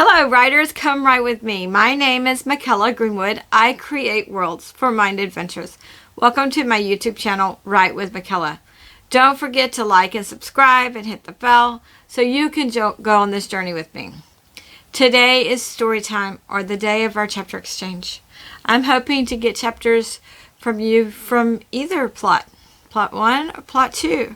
Hello, writers, come write with me. My name is Michaela Greenwood. I create worlds for mind adventures. Welcome to my YouTube channel, Write with Michaela. Don't forget to like and subscribe and hit the bell so you can go on this journey with me. Today is story time, or the day of our chapter exchange. I'm hoping to get chapters from you from either plot 1 or plot 2.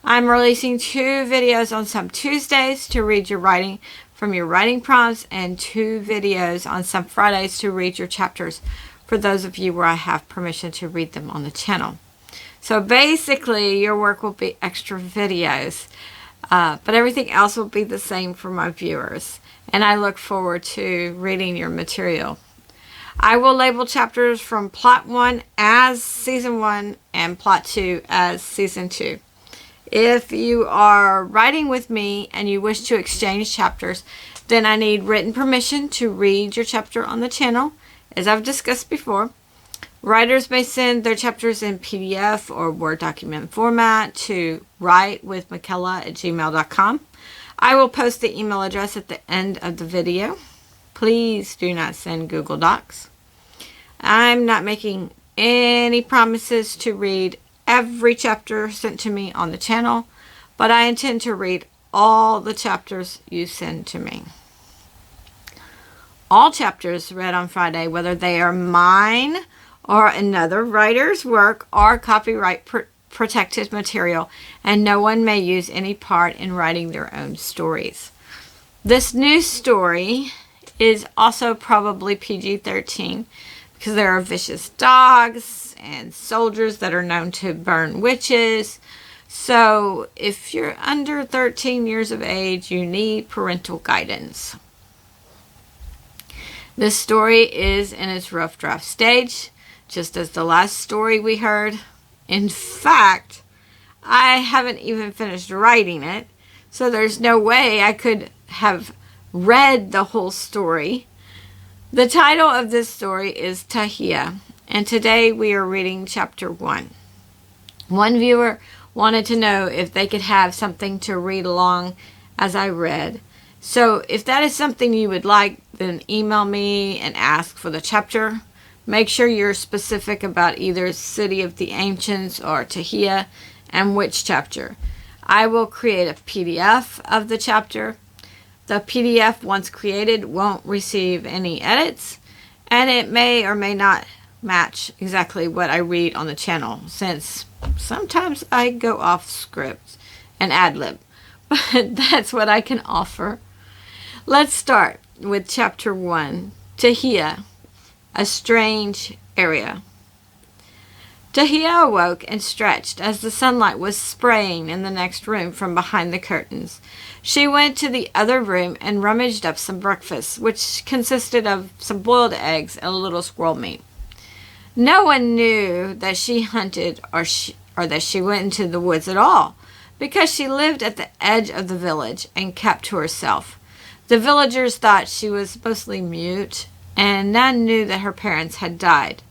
I'm releasing 2 videos on some Tuesdays to read your writing from your writing prompts, and 2 videos on some Fridays to read your chapters for those of you where I have permission to read them on the channel. So basically your work will be extra videos, but everything else will be the same for my viewers, and I look forward to reading your material. I will label chapters from plot 1 as season 1 and plot 2 as season 2. If you are writing with me and you wish to exchange chapters, then I need written permission to read your chapter on the channel, as I've discussed before. Writers may send their chapters in PDF or Word document format to writewithmichaela@gmail.com. I will post the email address at the end of the video. Please do not send Google Docs. I'm not making any promises to read every chapter sent to me on the channel, but I intend to read all the chapters you send to me. All chapters read on Friday, whether they are mine or another writer's work, are copyright protected material, and no one may use any part in writing their own stories. This new story is also probably PG-13 because there are vicious dogs and soldiers that are known to burn witches. So if you're under 13 years of age, you need parental guidance. This story is in its rough draft stage, just as the last story we heard. In fact, I haven't even finished writing it, so there's no way I could have read the whole story. The title of this story is Ta-hee-a, and today we are reading chapter 1. One viewer wanted to know if they could have something to read along as I read. So if that is something you would like, then email me and ask for the chapter. Make sure you're specific about either City of the Ancients or Ta-hee-a and which chapter. I will create a PDF of the chapter. The PDF, once created, won't receive any edits, and it may or may not match exactly what I read on the channel, since sometimes I go off script and ad-lib, but that's what I can offer. Let's start with chapter 1, Ta-hee-a, a strange area. Ta-hee-a awoke and stretched as the sunlight was spraying in the next room from behind the curtains. She went to the other room and rummaged up some breakfast, which consisted of some boiled eggs and a little squirrel meat. No one knew that she hunted or that she went into the woods at all, because she lived at the edge of the village and kept to herself. The villagers thought she was mostly mute, and none knew that her parents had died.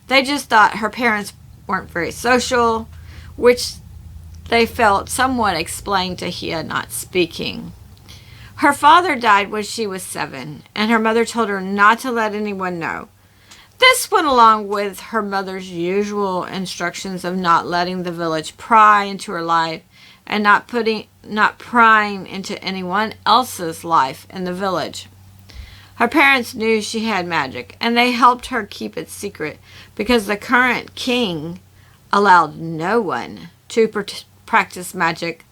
They just thought her parents weren't very social, which they felt somewhat explained Ta-hee-a not speaking. Her father died when she was 7, and her mother told her not to let anyone know. This went along with her mother's usual instructions of not letting the village pry into her life and not prying into anyone else's life in the village. Her parents knew she had magic, and they helped her keep it secret because the current king allowed no one to practice magic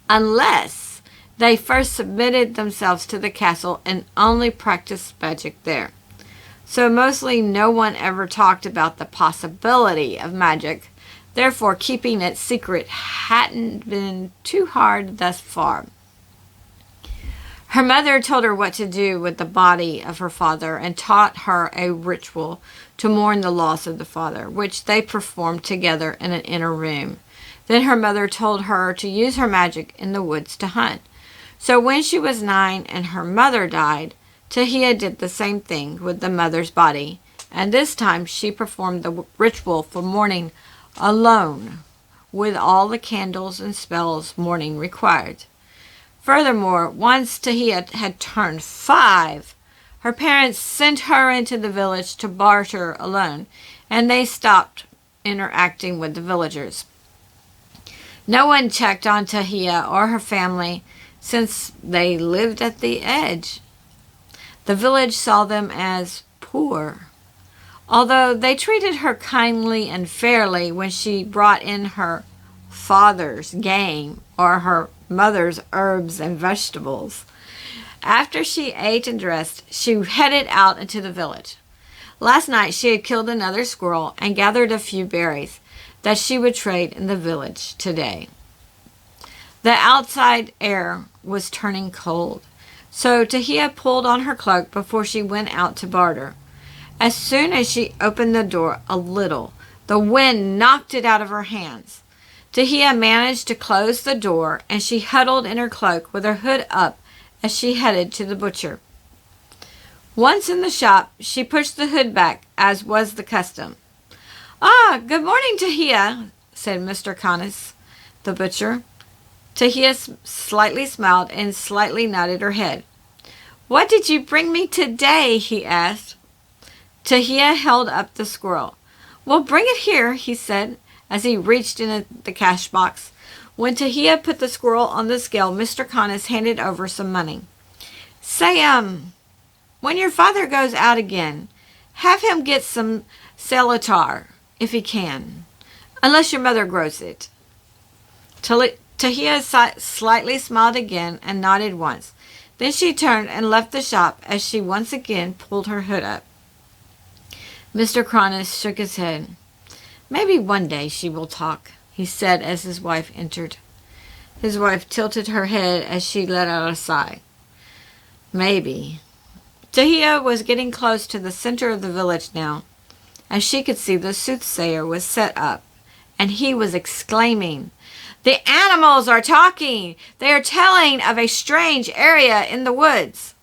unless they first submitted themselves to the castle and only practiced magic there. So mostly no one ever talked about the possibility of magic. Therefore, keeping it secret hadn't been too hard thus far. Her mother told her what to do with the body of her father and taught her a ritual to mourn the loss of the father, which they performed together in an inner room. Then her mother told her to use her magic in the woods to hunt. So when she was 9 and her mother died, Ta-hee-a did the same thing with the mother's body, and this time she performed the ritual for mourning alone, with all the candles and spells mourning required. Furthermore, once Tajiia had turned 5, her parents sent her into the village to barter alone, and they stopped interacting with the villagers. No one checked on Tajiia or her family since they lived at the edge. The village saw them as poor, although they treated her kindly and fairly when she brought in her father's game or her mother's herbs and vegetables. After she ate and dressed, she headed out into the village. Last night she had killed another squirrel and gathered a few berries that she would trade in the village today. The outside air was turning cold, so Tajiia pulled on her cloak before she went out to barter. As soon as she opened the door a little, the wind knocked it out of her hands. Tajiia managed to close the door, and she huddled in her cloak with her hood up as she headed to the butcher. Once in the shop, she pushed the hood back, as was the custom. "Ah, good morning, Tajiia," said Mr. Canis, the butcher. Tajiia slightly smiled and slightly nodded her head. "What did you bring me today?" he asked. Tajiia held up the squirrel. "Well, bring it here," he said, as he reached in the cash box. When Tajiia put the squirrel on the scale, Mr. Canis handed over some money. "Say, when your father goes out again, have him get some celatar, if he can, unless your mother grows it." Tajiia slightly smiled again and nodded once. Then she turned and left the shop as she once again pulled her hood up. Mr. Canis shook his head. "Maybe one day she will talk," he said as his wife entered. His wife tilted her head as she let out a sigh. "Maybe." Tajiia was getting close to the center of the village now. As she could see, the soothsayer was set up, and he was exclaiming, "The animals are talking! They are telling of a strange area in the woods."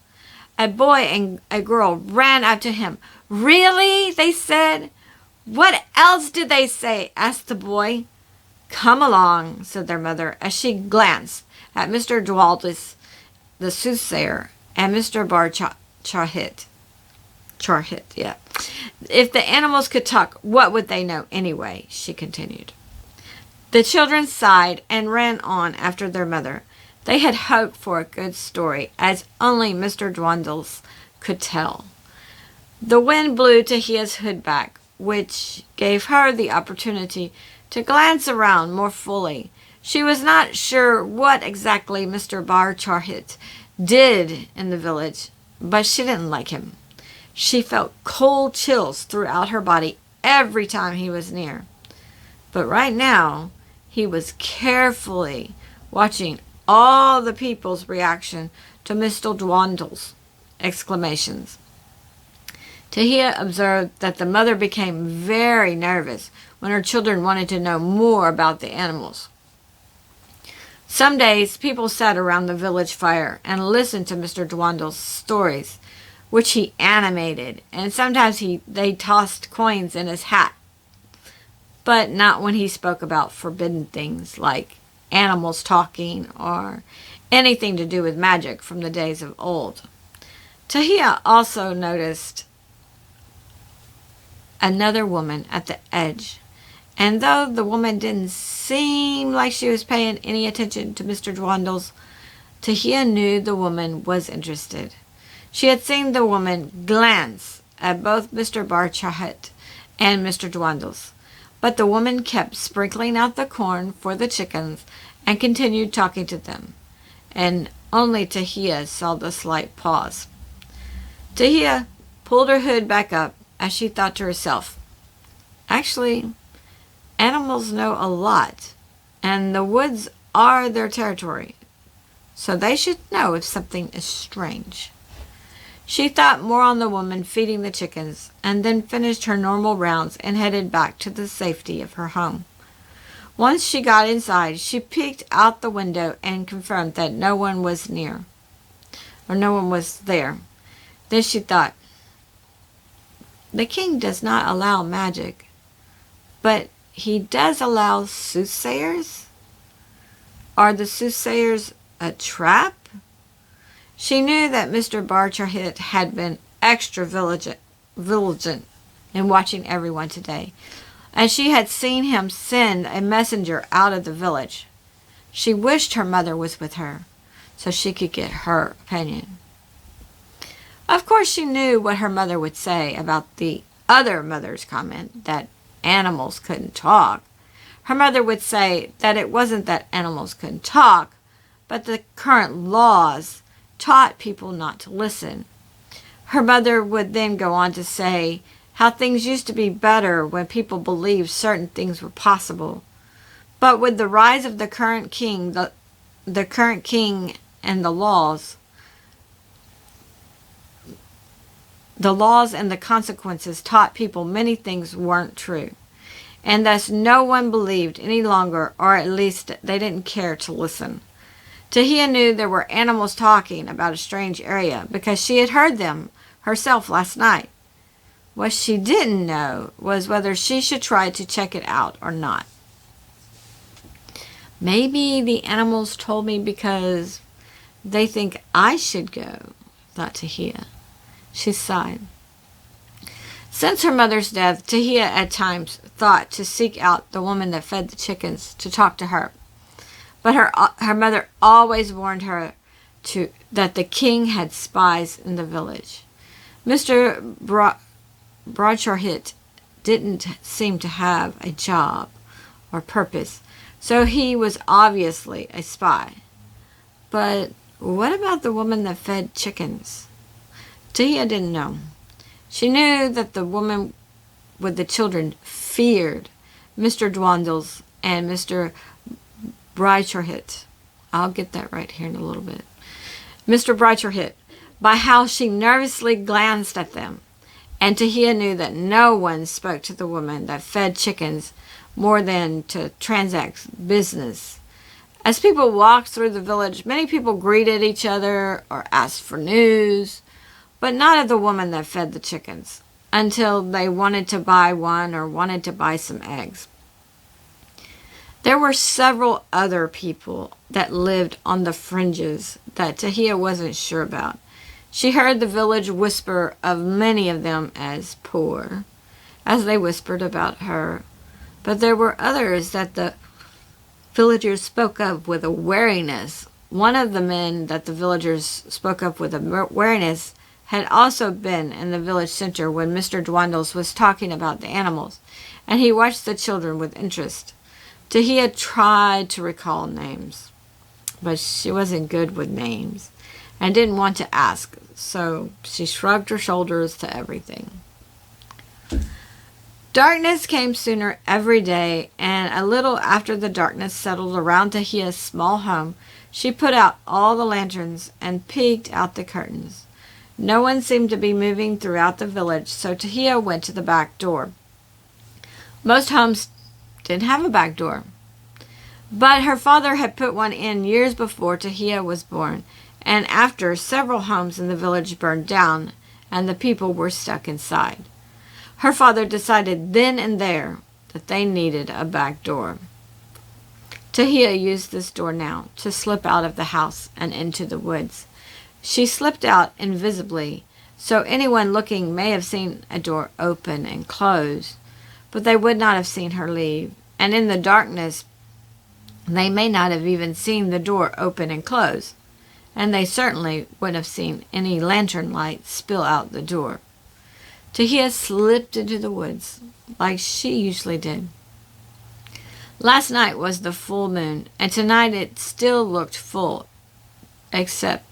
A boy and a girl ran up to him. "Really?" they said. "What else did they say?" asked the boy. "Come along," said their mother, as she glanced at Mr. Dwaldis, the soothsayer, and Mr. Bar Charhit. Yeah. "If the animals could talk, what would they know anyway?" she continued. The children sighed and ran on after their mother. They had hoped for a good story, as only Mr. Dwandles could tell. The wind blew Tajiia's hood back, which gave her the opportunity to glance around more fully. She was not sure what exactly Mr. Bar Charhit did in the village, but she didn't like him. She felt cold chills throughout her body every time he was near. But right now, he was carefully watching all the people's reaction to Mr. Dwandle's exclamations. Tajiia observed that the mother became very nervous when her children wanted to know more about the animals. Some days, people sat around the village fire and listened to Mr. Dwandle's stories, which he animated, and sometimes they tossed coins in his hat. But not when he spoke about forbidden things like animals talking or anything to do with magic from the days of old. Tajiia also noticed another woman at the edge, and though the woman didn't seem like she was paying any attention to Mr. Dwandles, Tajiia knew the woman was interested. She had seen the woman glance at both Mr. Bar Charhit and Mr. Dwandles, but the woman kept sprinkling out the corn for the chickens and continued talking to them, and only Tajiia saw the slight pause. Tajiia pulled her hood back up as she thought to herself, "Actually, animals know a lot, and the woods are their territory, so they should know if something is strange." She thought more on the woman feeding the chickens, and then finished her normal rounds and headed back to the safety of her home. Once she got inside, she peeked out the window and confirmed that no one was there. Then she thought, "The king does not allow magic, but he does allow soothsayers. Are the soothsayers a trap? She knew that Mr. Barchahit had been extra vigilant in watching everyone today, and she had seen him send a messenger out of the village. She wished her mother was with her, so she could get her opinion. Of course, she knew what her mother would say about the other mother's comment that animals couldn't talk. Her mother would say that it wasn't that animals couldn't talk, but the current laws taught people not to listen. Her mother would then go on to say how things used to be better when people believed certain things were possible. But with the rise of the current king, the current king and the laws and the consequences taught people many things weren't true. And thus no one believed any longer, or at least they didn't care to listen. Ta-hee-a knew there were animals talking about a strange area because she had heard them herself last night. What she didn't know was whether she should try to check it out or not. Maybe the animals told me because they think I should go, thought Ta-hee-a. She sighed. Since her mother's death, Ta-hee-a at times thought to seek out the woman that fed the chickens to talk to her. But her mother always warned her that the king had spies in the village. Mr. Barchahit didn't seem to have a job or purpose, so he was obviously a spy. But what about the woman that fed chickens? Ta-hee-a didn't know. She knew that the woman with the children feared Mr. Dwindles and Mr. Barchahit. I'll get that right here in a little bit. Mr. Barchahit, by how she nervously glanced at them. And Ta-hee-a knew that no one spoke to the woman that fed chickens more than to transact business. As people walked through the village, many people greeted each other or asked for news, but not of the woman that fed the chickens, until they wanted to buy one or wanted to buy some eggs. There were several other people that lived on the fringes that Ta-hee-a wasn't sure about. She heard the village whisper of many of them as poor, as they whispered about her. But there were others that the villagers spoke of with a wariness. One of the men that the villagers spoke of with a wariness had also been in the village center when Mr. Dwindles was talking about the animals, and he watched the children with interest. Ta-hee-a tried to recall names, but she wasn't good with names and didn't want to ask, so she shrugged her shoulders to everything. Darkness came sooner every day, and a little after the darkness settled around Ta-hee-a's small home, she put out all the lanterns and peeked out the curtains. No one seemed to be moving throughout the village, so Ta-hee-a went to the back door. Most homes didn't have a back door, but her father had put one in years before Ta-hee-a was born, and after several homes in the village burned down and the people were stuck inside. Her father decided then and there that they needed a back door. Ta-hee-a used this door now to slip out of the house and into the woods. She slipped out invisibly, so anyone looking may have seen a door open and close, but they would not have seen her leave, and in the darkness they may not have even seen the door open and close, and they certainly wouldn't have seen any lantern light spill out the door. Ta-hee-a slipped into the woods like she usually did. Last night was the full moon, and tonight it still looked full, except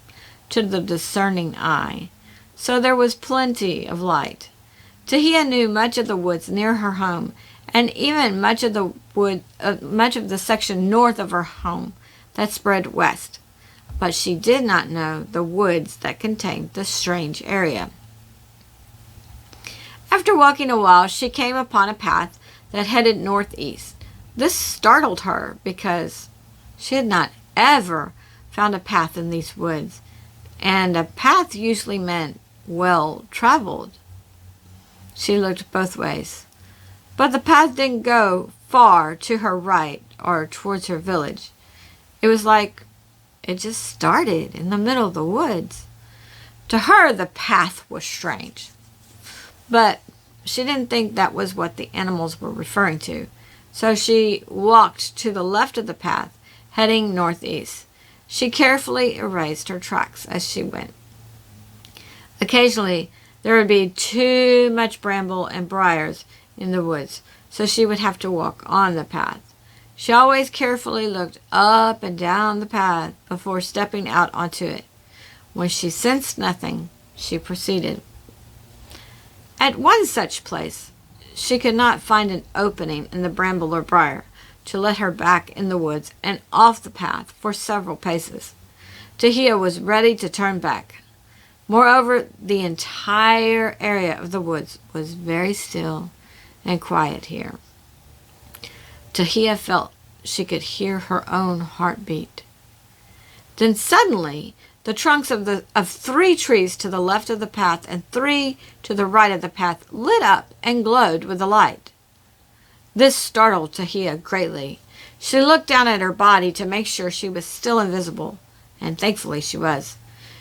to the discerning eye, so there was plenty of light. Ta-hee-a knew much of the woods near her home, and even much of the section north of her home that spread west, but she did not know the woods that contained the strange area. After walking a while, she came upon a path that headed northeast. This startled her because she had not ever found a path in these woods, and a path usually meant well traveled. She looked both ways, but the path didn't go far to her right or towards her village. It was like it just started in the middle of the woods. To her, the path was strange, but she didn't think that was what the animals were referring to. So she walked to the left of the path, heading northeast. She carefully erased her tracks as she went. Occasionally, there would be too much bramble and briars in the woods, so she would have to walk on the path. She always carefully looked up and down the path before stepping out onto it. When she sensed nothing, she proceeded. At one such place, she could not find an opening in the bramble or briar to let her back in the woods and off the path for several paces. Ta-hee-a was ready to turn back. Moreover, the entire area of the woods was very still and quiet here. Ta-hee-a felt she could hear her own heartbeat. Then suddenly, the trunks of 3 trees to the left of the path and 3 to the right of the path lit up and glowed with the light. This startled Ta-hee-a greatly. She looked down at her body to make sure she was still invisible, and thankfully she was.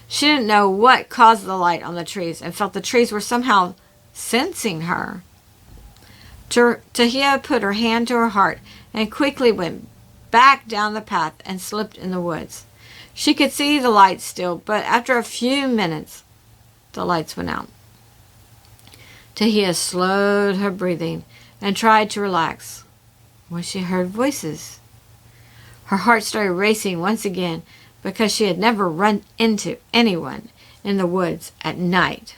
She didn't know what caused the light on the trees and felt the trees were somehow sensing her. Ta-hee-a put her hand to her heart and quickly went back down the path and slipped in the woods. She could see the lights still, but after a few minutes, the lights went out. Ta-hee-a slowed her breathing and tried to relax when she heard voices. Her heart started racing once again because she had never run into anyone in the woods at night.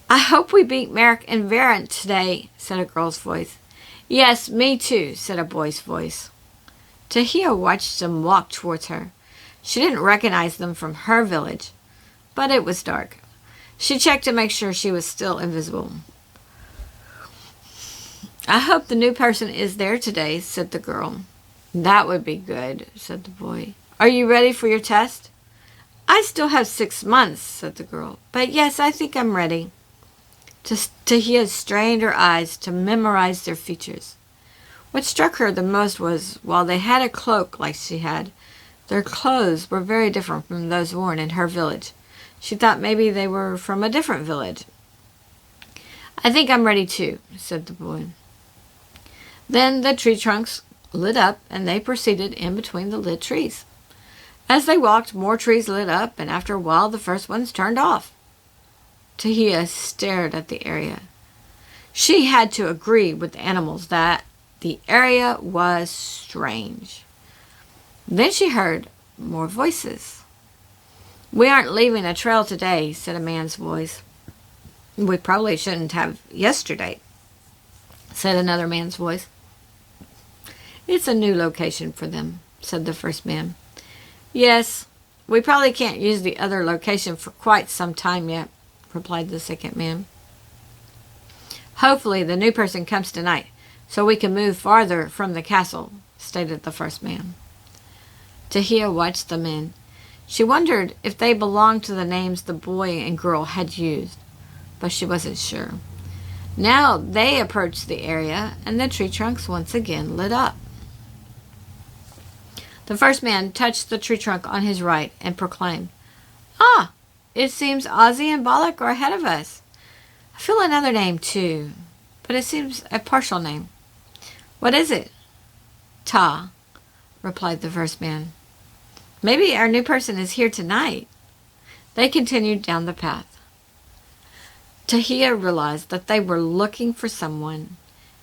"I hope we beat Merrick and Vera today," said a girl's voice. "Yes, me too," said a boy's voice. Ta-hee-a watched them walk towards her. She didn't recognize them from her village, but it was dark. She checked to make sure she was still invisible. "I hope the new person is there today," said the girl. "That would be good," said the boy. "Are you ready for your test?" "I still have 6 months," said the girl. "But yes, I think I'm ready." Ta-hee-a strained her eyes to memorize their features. What struck her the most was, while they had a cloak like she had, their clothes were very different from those worn in her village. She thought maybe they were from a different village. "I think I'm ready too," said the boy. Then the tree trunks lit up and they proceeded in between the lit trees. As they walked, more trees lit up, and after a while the first ones turned off. Ta-hee-a stared at the area. She had to agree with the animals that the area was strange. Then she heard more voices. "We aren't leaving a trail today," said a man's voice. "We probably shouldn't have yesterday," said another man's voice. "It's a new location for them," said the first man. "Yes, we probably can't use the other location for quite some time yet," replied the second man. "Hopefully the new person comes tonight, so we can move farther from the castle," stated the first man. Ta-hee-a watched the men. She wondered if they belonged to the names the boy and girl had used, but she wasn't sure. Now they approached the area, and the tree trunks once again lit up. The first man touched the tree trunk on his right and proclaimed, "Ah, it seems Ozzy and Balak are ahead of us. I feel another name too, but it seems a partial name." "What is it?" "Ta," replied the first man. "Maybe our new person is here tonight." They continued down the path. Ta-hee-a realized that they were looking for someone,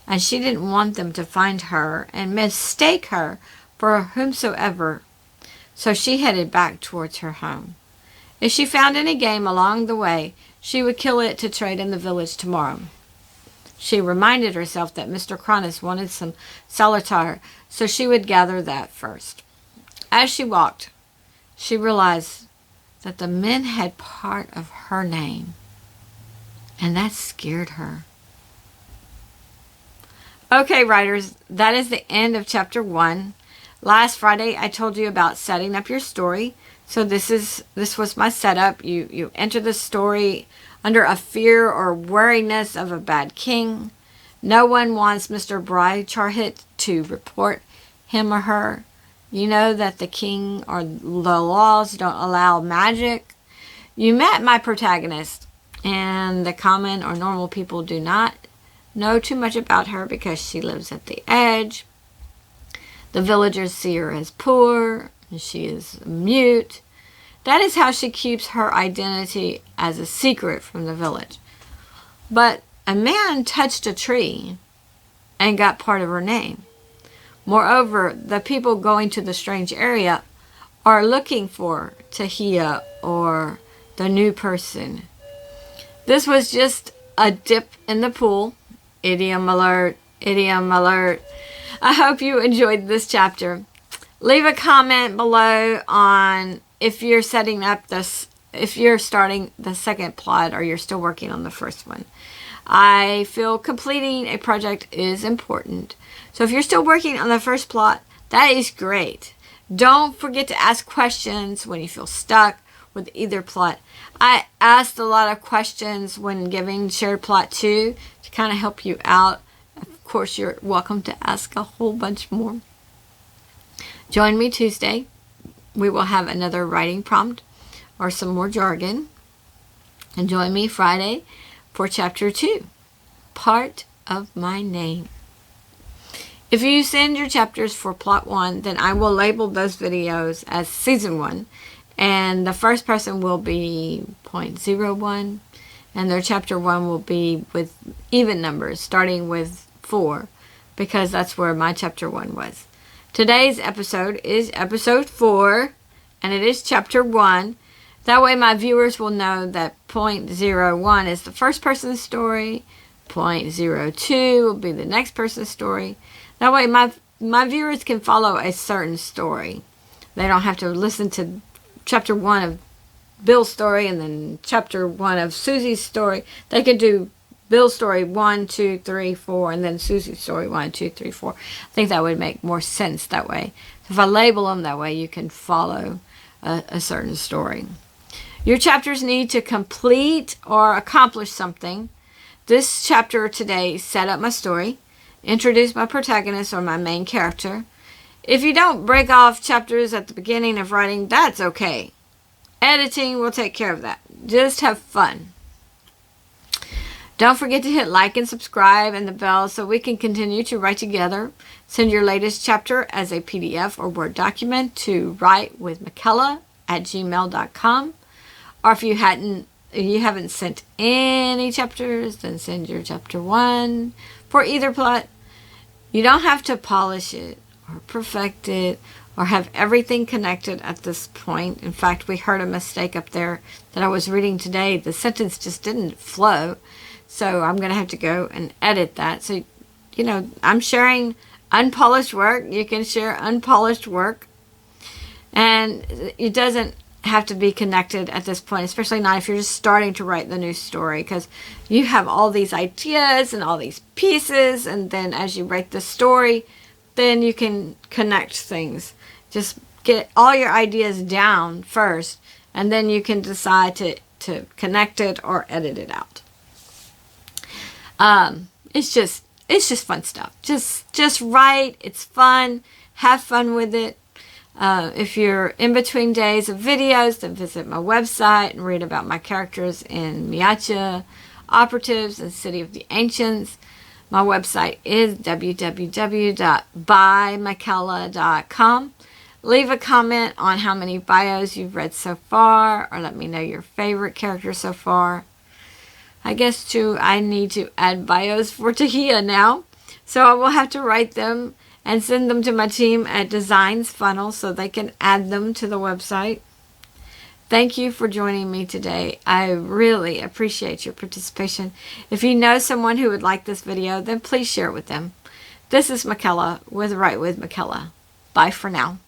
and she didn't want them to find her and mistake her for whomsoever, so she headed back towards her home. If she found any game along the way, she would kill it to trade in the village tomorrow. She reminded herself that Mr. Cronus wanted some solitaire, so she would gather that first. As she walked, she realized that the men had part of her name, and that scared her. Okay, writers, that is the end of chapter 1. Last Friday, I told you about setting up your story. So this was my setup. You enter the story under a fear or wariness of a bad king. No one wants Mr. Tajiia Ch to report him or her. You know that the king or the laws don't allow magic. You met my protagonist, and the common or normal people do not know too much about her because she lives at the edge. The villagers see her as poor, and she is mute. That is how she keeps her identity as a secret from the village. But a man touched a tree and got part of her name. Moreover, the people going to the strange area are looking for Tajiia, or the new person. This was just a dip in the pool. Idiom alert, idiom alert. I hope you enjoyed this chapter. Leave a comment below on if you're setting up this, if you're starting the second plot or you're still working on the first one. I feel completing a project is important. So if you're still working on the first plot, that is great. Don't forget to ask questions when you feel stuck with either plot. I asked a lot of questions when giving Shared Plot 2 to kind of help you out. Of course, you're welcome to ask a whole bunch more. Join me Tuesday. We will have another writing prompt or some more jargon. And join me Friday for Chapter 2, Part of My Name. If you send your chapters for Plot 1, then I will label those videos as Season 1. And the first person will be 0.01. And their Chapter 1 will be with even numbers, starting with 4. Because that's where my Chapter 1 was. Today's episode is Episode 4. And it is Chapter 1. That way my viewers will know that 0.01 is the first person's story. 0.02 will be the next person's story. That way my viewers can follow a certain story. They don't have to listen to Chapter 1 of Bill's story and then Chapter 1 of Susie's story. They can do Bill's story 1, 2, 3, 4, and then Susie's story 1, 2, 3, 4. I think that would make more sense that way. If I label them that way, you can follow a certain story. Your chapters need to complete or accomplish something. This chapter today set up my story, introduce my protagonist or my main character. If you don't break off chapters at the beginning of writing, that's okay. Editing will take care of that. Just have fun. Don't forget to hit like and subscribe and the bell so we can continue to write together. Send your latest chapter as a PDF or Word document to writewithmichaela@gmail.com. Or if you haven't sent any chapters, then send your Chapter 1 for either plot. You don't have to polish it or perfect it or have everything connected at this point. In fact, we heard a mistake up there that I was reading today. The sentence just didn't flow. So I'm going to have to go and edit that. So, you know, I'm sharing unpolished work. You can share unpolished work. And it doesn't have to be connected at this point, especially not if you're just starting to write the new story, because you have all these ideas and all these pieces, and then as you write the story, then you can connect things. Just get all your ideas down first, and then you can decide to connect it or edit it out. It's just fun stuff. Just write. It's fun. Have fun with it. If you're in between days of videos, then visit my website and read about my characters in Tajiia, Operatives, and City of the Ancients. My website is www.bymichaela.com. Leave a comment on how many bios you've read so far, or let me know your favorite character so far. I guess, too, I need to add bios for Tajiia now, so I will have to write them and send them to my team at Designs Funnel so they can add them to the website. Thank you for joining me today. I really appreciate your participation. If you know someone who would like this video, then please share it with them. This is Michaela with Write with Michaela. Bye for now.